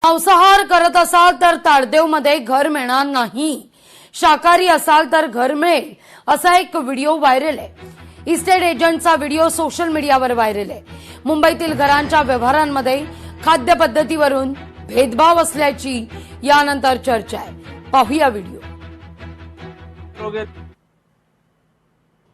मांसाहार करत असाल तर ताडदेवमध्ये घर मिळणार नाही, शाकाहारी असाल तर घर मिळेल, असा एक व्हिडिओ व्हायरल आहे। इस्टेट एजंटचा व्हिडिओ सोशल मीडियावर व्हायरल आहे। मुंबईतील घरांच्या व्यवहारांमध्ये खाद्य पद्धतीवरून भेदभाव असल्याची यानंतर चर्चा आहे। पाहूया व्हिडिओ।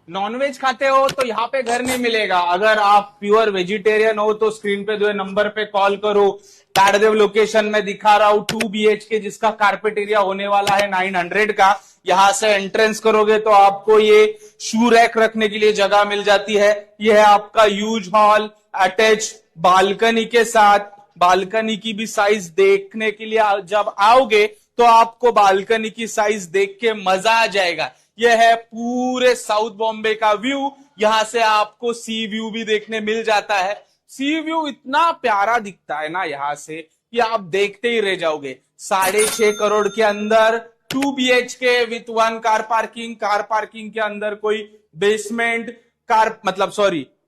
नॉनवेज खाते हो तो यहाँ पे घर नहीं मिलेगा। अगर आप प्योर वेजिटेरियन हो तो स्क्रीन पे जो है नंबर पे कॉल करो। ताड़देव लोकेशन में दिखा रहा हूँ 2 BHK जिसका कारपेट एरिया होने वाला है 900 का। यहाँ से एंट्रेंस करोगे तो आपको ये शू रैक रखने के लिए जगह मिल जाती है। ये है आपका यूज हॉल अटैच बालकनी के साथ। बालकनी की भी साइज देखने के लिए जब आओगे तो आपको बालकनी की साइज देख के मजा आ जाएगा। यह है पूरे साउथ बॉम्बे का व्यू। यहां से आपको सी व्यू भी देखने मिल जाता है। सी व्यू इतना प्यारा दिखता है ना यहां से कि आप देखते ही रह जाओगे। 6.5 करोड़ के अंदर 2 BHK with 1 car parking. Car parking के अंदर कोई बेसमेंट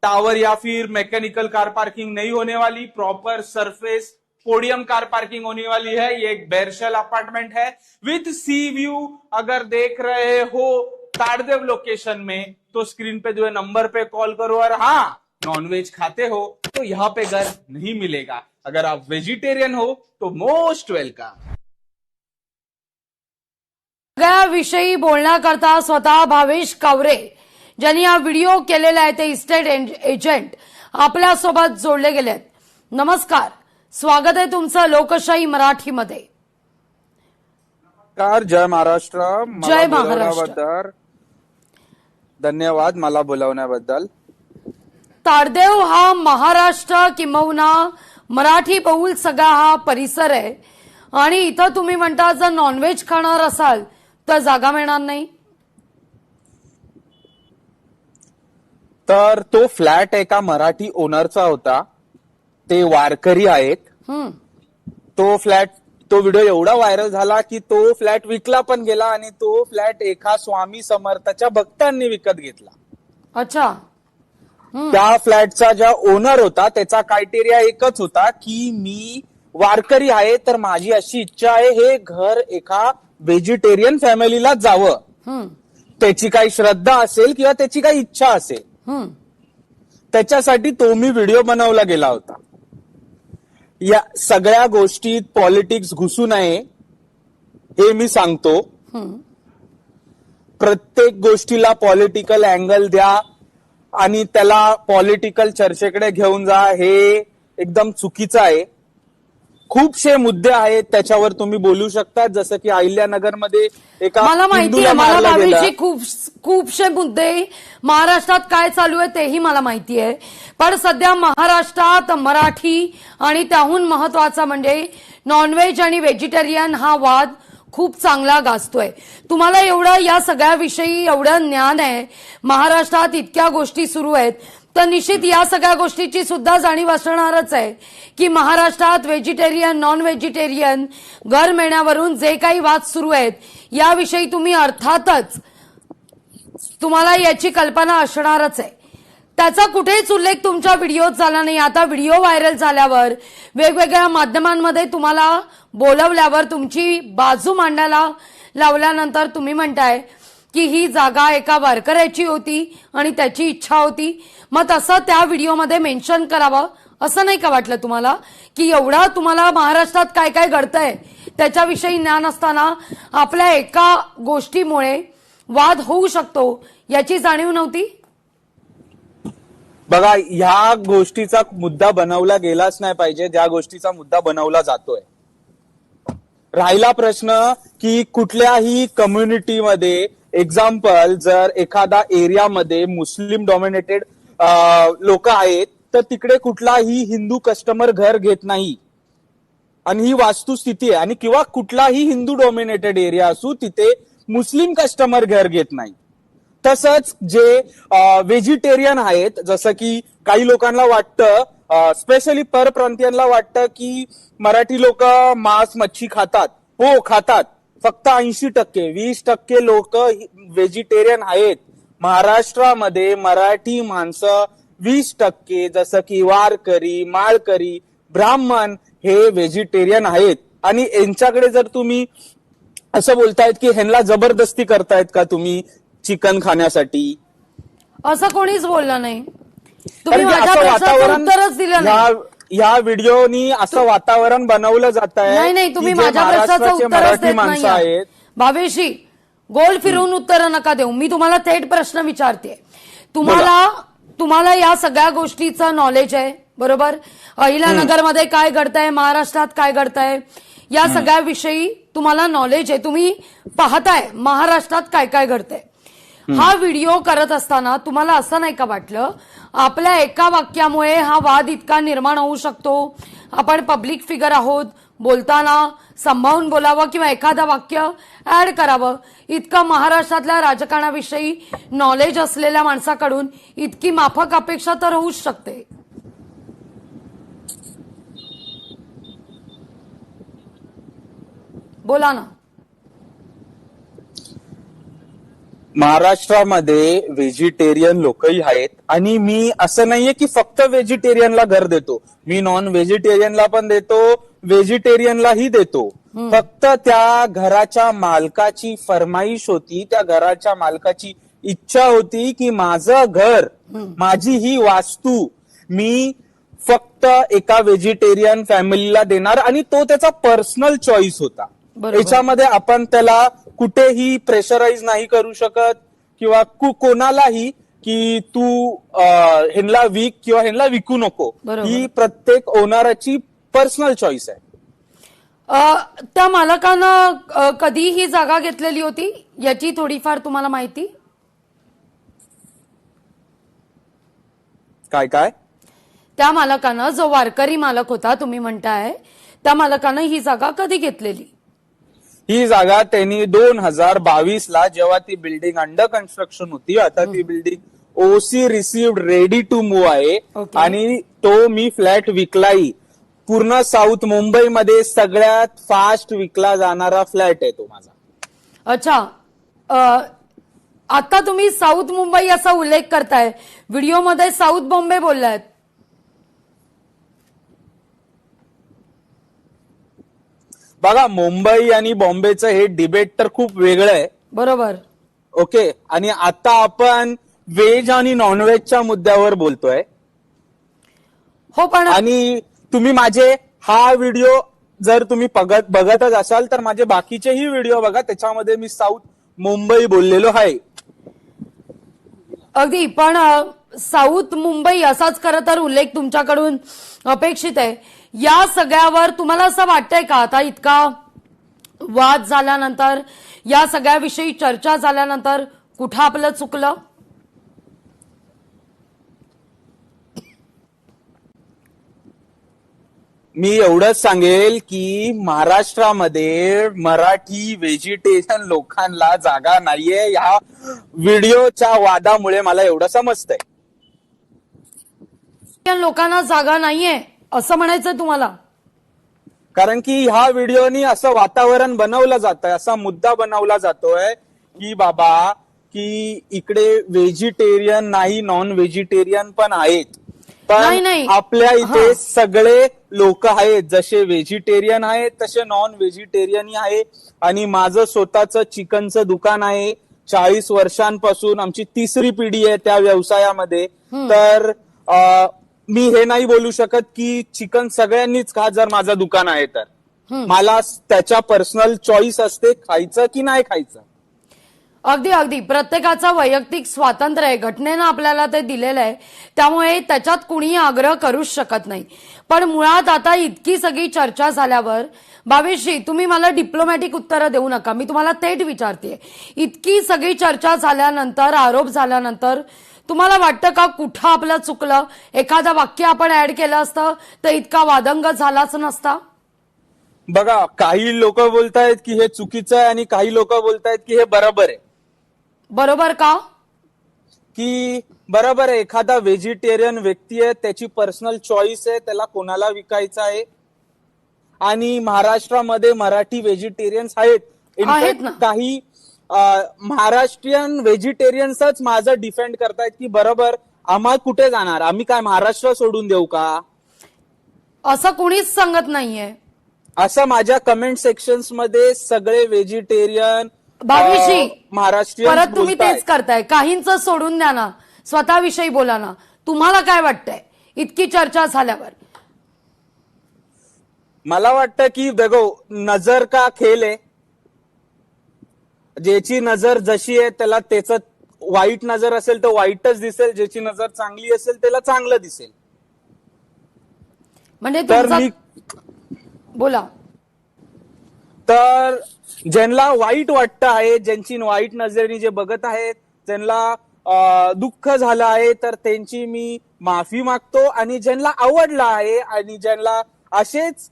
टावर या फिर मैकेनिकल कार पार्किंग नहीं होने वाली। Proper surface podium car parking होने वाली है। ये एक बेरशेल अपार्टमेंट है विथ सी व्यू। अगर देख रहे हो ताड़देव लोकेशन में तो स्क्रीन पे जो है नंबर पे कॉल करो। और हाँ, नॉनवेज खाते हो तो यहाँ पे घर नहीं मिलेगा। अगर आप वेजिटेरियन हो तो मोस्ट वेलकम। विषयी बोलण्याकरता स्वतः भावेश कावरे ज्यांनी हा व्हिडिओ केलेला आहे ते इस्टेट एजंट आपल्या सोबत जोडले गेलेत। नमस्कार, स्वागत आहे तुमचं लोकशाही मराठीमध्ये। नमस्कार, जय महाराष्ट्र। जय महाराष्ट्र। धन्यवाद मला बोलावण्याबद्दल। ताडदेव हा महाराष्ट्र किंबहुना मराठी बहुल सगळा हा परिसर आहे आणि इथं तुम्ही म्हणता जर नॉनव्हेज खाणार असाल तर जागा मिळणार नाही। तर तो फ्लॅट एका मराठी ओनरचा होता। ते वारकरी आहेत। तो व्हिडिओ एवढा व्हायरल झाला की तो फ्लॅट विकला पण गेला आणि तो फ्लॅट एका स्वामी समर्थाच्या भक्तांनी विकत घेतला। अच्छा। त्या फ्लॅटचा ज्या ओनर होता त्याचा क्रायटेरिया एकच होता की मी वारकरी आहे तर माझी अशी इच्छा आहे हे घर एका व्हेजिटेरियन फॅमिलीला जावं। त्याची काही श्रद्धा असेल किंवा त्याची काही इच्छा असेल त्याच्यासाठी तो मी व्हिडिओ बनवला गेला होता। या सगळ्या गोष्टीत पॉलिटिक्स घुसू नये हे मी सांगतो। प्रत्येक गोष्टीला पॉलिटिकल अँगल द्या आणि त्याला पॉलिटिकल चर्चेकडे घेऊन जा हे एकदम चुकीचं आहे। खूपशे मुद्दे आहेत त्याच्यावर तुम्ही बोलू शकता, जसं की अहिल्यानगरमध्ये एका मला माहिती आहे, मला हिंदूला भावेशजी खूपशे मुद्दे महाराष्ट्रात काय चालू आहे तेही मला माहिती आहे। पण सध्या महाराष्ट्रात मराठी आणि त्याहून महत्वाचा म्हणजे नॉनव्हेज आणि व्हेजिटेरियन हा वाद खूप चांगला गाजतोय। तुम्हाला एवढं या सगळ्याविषयी एवढं ज्ञान आहे, महाराष्ट्रात इतक्या गोष्टी सुरू आहेत, तर निश्चित या सगळ्या गोष्टीची सुद्धा जाणीव असणारच आहे की महाराष्ट्रात व्हेजिटेरियन नॉन व्हेजिटेरियन घर मिळण्यावरून जे काही वाद सुरू आहेत याविषयी तुम्ही अर्थातच तुम्हाला याची कल्पना असणारच आहे। त्याचा कुठेच उल्लेख तुमच्या व्हिडिओत झाला नाही। आता व्हिडिओ व्हायरल झाल्यावर वेगवेगळ्या माध्यमांमध्ये तुम्हाला बोलवल्यावर तुमची बाजू मांडायला लावल्यानंतर तुम्ही म्हणताय की ही जागा एका वारकऱ्याची होती आणि त्याची इच्छा होती, मग तसं त्या व्हिडिओमध्ये मेन्शन करावं असं नाही का वाटलं तुम्हाला की एवढा तुम्हाला महाराष्ट्रात काय काय घडतंय त्याच्याविषयी ज्ञान असताना आपल्या एका गोष्टीमुळे वाद होऊ शकतो याची जाणीव नव्हती? बघा, ह्या गोष्टीचा मुद्दा बनवला गेलाच नाही पाहिजे ज्या गोष्टीचा मुद्दा बनवला जातोय। राहिला प्रश्न की कुठल्याही कम्युनिटीमध्ये एक्झाम्पल जर एखादा एरियामध्ये मुस्लिम डॉमिनेटेड लोक आहेत तर तिकडे कुठलाही हिंदू कस्टमर घर घेत नाही आणि ही वास्तुस्थिती आहे। आणि किंवा कुठलाही हिंदू डॉमिनेटेड एरिया असू तिथे मुस्लिम कस्टमर घर घेत नाही। तसंच जे व्हेजिटेरियन आहेत, जसं की काही लोकांना वाटतं, स्पेशली परप्रांतीयांना वाटतं की मराठी लोक मांस मच्छी खातात। हो, खातात, फक्त 80%, 20% लोक व्हेजिटेरियन आहेत। महाराष्ट्रामध्ये मराठी माणसं 20%, जसं की वारकरी, माळकरी, ब्राह्मण हे व्हेजिटेरियन आहेत आणि यांच्याकडे जर तुम्ही असं बोलतायत की ह्यांना जबरदस्ती करतायत का तुम्ही चिकन खाण्यासाठी, असं कोणीच बोललं नाही. तुम्ही कारण की माझ्या असं प्रश्नाचं वातावरण उत्तरच दिलं नाही. ह्या व्हिडिओनी असं वातावरण बनवलं जात आहे. नाही, तुम्ही की जे माझ्या प्रश्नाचं महाराष्ट्राचे उत्तरच मराठी देत माणसं नाही. आहेत. भावेशी, गोल फिरवून उत्तर नका देऊ. मी तुम्हाला थेट प्रश्न विचारते. तुम्हाला या सगळ्या गोष्टीचं नॉलेज आहे, बरोबर? अहिल्यानगरमध्ये काय घडतंय, महाराष्ट्रात काय घडतंय, या सगळ्या विषयी तुम्हाला नॉलेज आहे. तुम्ही पाहताय महाराष्ट्रात काय काय घडतंय. हा व्हिडिओ करत असताना तुम्हाला असं नाही का वाटलं, आपल्या एका वाक्यामुळे हा वाद इतका निर्माण होऊ शकतो? आपण पब्लिक फिगर आहोत, बोलताना सांभाळून बोलावं किंवा एखादं वाक्य ऍड करावं. इतकं महाराष्ट्रातल्या राजकारणाविषयी नॉलेज असलेल्या माणसाकडून इतकी माफक अपेक्षा तर होऊच शकते. बोला ना. महाराष्ट्रामध्ये व्हेजिटेरियन लोकही आहेत आणि मी असं नाहीये की फक्त व्हेजिटेरियनला घर देतो. मी नॉन व्हेजिटेरियनला पण देतो, व्हेजिटेरियनलाही देतो. फक्त त्या घराच्या मालकाची फरमाईश होती, त्या घराच्या मालकाची इच्छा होती की माझं घर, माझी ही वास्तू मी फक्त एका व्हेजिटेरियन फॅमिलीला देणार आणि तो त्याचा पर्सनल चॉईस होता. याच्यामध्ये आपण त्याला कुठेही प्रेशराईज नाही करू शकत किंवा कोणालाही की तू ह्यांना विक किंवा ह्यांना विकू नको. ही प्रत्येक ओनराची पर्सनल चॉईस आहे. त्या मालकानं कधी ही जागा घेतलेली होती याची थोडीफार तुम्हाला माहिती? काय काय त्या मालकानं, जो वारकरी मालक होता तुम्ही म्हणताय, त्या मालकानं ही जागा कधी घेतलेली? ही जागा त्यांनी 2022ला जेव्हा ती बिल्डिंग अंडर कन्स्ट्रक्शन होती, आता ती building OC received ready to move आहे. आणि तो मी फ्लॅट विकलाही. पूर्ण साऊथ मुंबईमध्ये सगळ्यात फास्ट विकला जाणारा फ्लॅट आहे तो माझा. अच्छा, आता तुम्ही साऊथ मुंबई असा उल्लेख करताय, व्हिडिओमध्ये साऊथ बॉम्बे बोललायत. बघा, मुंबई आणि बॉम्बेचं हे डिबेट तर खूप वेगळं आहे, बरोबर? ओके. आणि आता आपण व्हेज आणि नॉनव्हेजच्या मुद्द्यावर बोलतोय. हो, पण आणि तुम्ही माझे हा व्हिडिओ जर तुम्ही बघतच असाल तर माझे बाकीचेही व्हिडिओ बघा, त्याच्यामध्ये मी साऊथ मुंबई बोललेलो आहे. अगदी, पण साऊथ मुंबई असाच खरं तर उल्लेख तुमच्याकडून अपेक्षित आहे. या सगळ्यावर तुम्हाला असं वाटतंय का, आता इतका वाद झाल्यानंतर, या सगळ्याविषयी चर्चा झाल्यानंतर कुठं आपलं चुकलं? मी एवढंच सांगेल की महाराष्ट्रामध्ये मराठी व्हेजिटेरियन लोकांना जागा नाहीये. या व्हिडिओच्या वादामुळे मला एवढं समजतंय. लोकांना जागा नाहीये असं म्हणायचंय तुम्हाला? कारण की ह्या व्हिडिओनी असं वातावरण बनवलं जात आहे, असा मुद्दा बनवला जातोय की बाबा की इकडे व्हेजिटेरियन नाही, नॉन व्हेजिटेरियन पण आहेत. पण आपल्या इथे सगळे लोक आहेत, जसे व्हेजिटेरियन आहेत तसे नॉन व्हेजिटेरियनही आहे. आणि माझं स्वतःचं चिकनचं दुकान आहे. 40 वर्षांपासून आमची 3री पिढी आहे त्या व्यवसायामध्ये. तर मी हे नाही बोलू शकत की चिकन सगळ्यांनीच खा जर माझं दुकान आहे तर. मला त्याच्या पर्सनल चॉईस असते खायचं की नाही खायचं. अगदी अगदी, प्रत्येकाचं वैयक्तिक स्वातंत्र्य आहे, घटनेनं आपल्याला ते दिलेलं आहे, त्यामुळे त्याच्यात कुणीही आग्रह करूच शकत नाही. पण मुळात आता इतकी सगळी चर्चा झाल्यावर, भावेशजी तुम्ही मला डिप्लोमॅटिक उत्तरं देऊ नका, मी तुम्हाला थेट विचारते. इतकी सगळी चर्चा झाल्यानंतर, आरोप झाल्यानंतर तुम्हाला वाटतं का कुठं आपलं चुकलं? एखादं वाक्य आपण ऍड केलं असतं तर इतका वादंग झालाच नसता? बघा, काही लोक बोलतायत की हे चुकीचं आहे आणि काही लोक बोलतायत की हे बरोबर आहे. बरोबर का? की बरोबर आहे, एखादा व्हेजिटेरियन व्यक्ती आहे, त्याची पर्सनल चॉईस आहे, त्याला कोणाला विकायचं आहे. आणि महाराष्ट्रामध्ये मराठी व्हेजिटेरियन्स आहेत. इनफॅक्ट काही महाराष्ट्रीयन व्हेजिटेरियन्सच माझं डिफेंड करतायत की बरोबर, आम्हाला कुठे जाणार, आम्ही काय महाराष्ट्र सोडून देऊ का? असं कोणीच सांगत नाहीये. असं माझ्या कमेंट सेक्शन्स मध्ये सगळे व्हेजिटेरियन भावेशजी, महाराष्ट्रीयन परत तुम्ही तेच करताय. काहींचं सोडून द्या ना, स्वतःविषयी बोला ना. तुम्हाला काय वाटतंय इतकी चर्चा झाल्यावर? मला वाटतं की देखो नजर का खेळ आहे. ज्याची नजर जशी आहे त्याला त्याचं वाईट नजर असेल तर वाईटच दिसेल, ज्याची नजर चांगली असेल त्याला चांगलं दिसेल. म्हणजे तर तुमचा बोला. तर ज्यांना वाईट वाटतं आहे, ज्यांची वाईट नजरेने जे बघत आहेत, ज्यांना दुःख झालं आहे, तर त्यांची मी माफी मागतो. आणि ज्यांना आवडलं आहे आणि ज्यांना असेच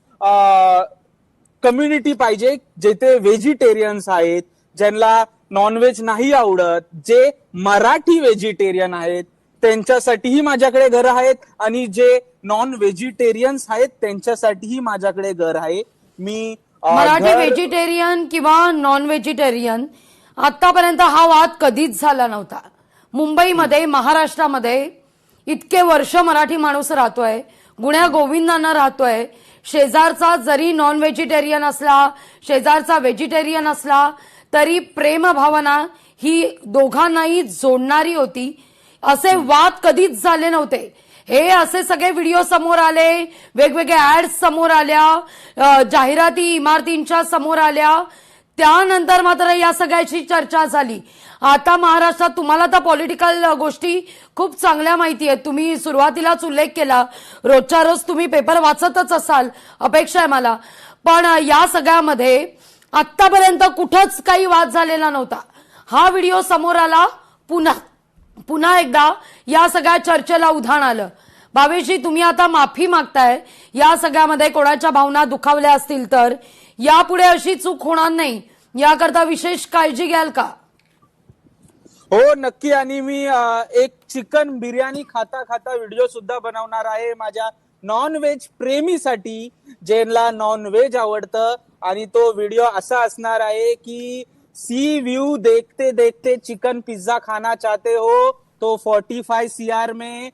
कम्युनिटी पाहिजे जेथे व्हेजिटेरियन्स आहेत, ज्यांना नॉनव्हेज नाही आवडत, जे मराठी व्हेजिटेरियन आहेत, त्यांच्यासाठीही माझ्याकडे घर आहेत. आणि जे नॉन व्हेजिटेरियन्स आहेत त्यांच्यासाठीही माझ्याकडे घर आहे. मी मराठी व्हेजिटेरियन किंवा नॉन व्हेजिटेरियन आतापर्यंत हा वाद कधीच झाला नव्हता. मुंबईमध्ये, महाराष्ट्रामध्ये इतके वर्ष मराठी माणूस राहतोय, गुण्या गोविंदानं राहतोय. शेजारचा जरी नॉन व्हेजिटेरियन असला, शेजारचा व्हेजिटेरियन असला, तरी प्रेमभावना ही दोघांनाही जोडणारी होती. असे वाद कधीच झाले नव्हते. हे असे सगळे व्हिडिओ समोर आले, वेगवेगळे ऍड्स समोर आल्या, जाहिराती इमारतींच्या समोर आल्या, त्यानंतर मात्र या सगळ्याची चर्चा झाली. आता महाराष्ट्रात तुम्हाला तर पॉलिटिकल गोष्टी खूप चांगल्या माहिती आहेत. तुम्ही सुरुवातीलाच उल्लेख केला, रोजच्या रोज तुम्ही पेपर वाचतच असाल, अपेक्षा आहे मला. पण या सगळ्यामध्ये आतापर्यंत कुठंच काही वाद झालेला नव्हता. हा व्हिडिओ समोर आला, पुन्हा एकदा या सगळ्या चर्चेला उधाण आलं. भावेशजी, तुम्ही आता माफी मागताय. या सगळ्यामध्ये कोणाच्या भावना दुखावल्या असतील तर यापुढे अशी चूक होणार नाही, याकरता विशेष काळजी घ्याल का? हो, नक्की. आणि मी एक चिकन बिर्याणी खाता खाता व्हिडिओ सुद्धा बनवणार आहे माझ्या नॉन व्हेज प्रेमीसाठी, ज्यांना नॉन व्हेज आवडतं. आणि तो व्हिडिओ असा असणार आहे की सी व्यू देखते देखते चिकन पिज्जा खाना चाहते हो तो 45 CR में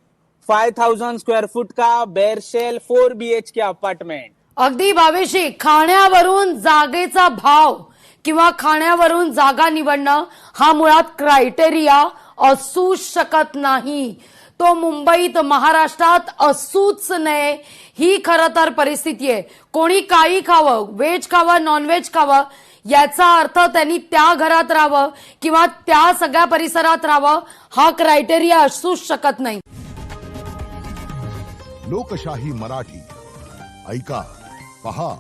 5000 स्क्वायर फुट का बेरशेल 4 BHK अपार्टमेंट. अगदी भावेशी, खाण्यावरून जागेचा भाव किंवा खाण्यावरून जागा निवडणं हा मुळात क्रायटेरिया असू शकत नाही. तो मुंबईत, महाराष्ट्रात असूच नये, ही खरं तर परिस्थिती आहे. कोणी काही खावं, व्हेज खावं, नॉनव्हेज खावं, याचा अर्थ त्यांनी त्या घरात राहावं किंवा त्या सगळ्या परिसरात राहावं, हा क्रायटेरिया असूच शकत नाही. लोकशाही मराठी ऐका, पहा,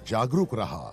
जागरूक रहा.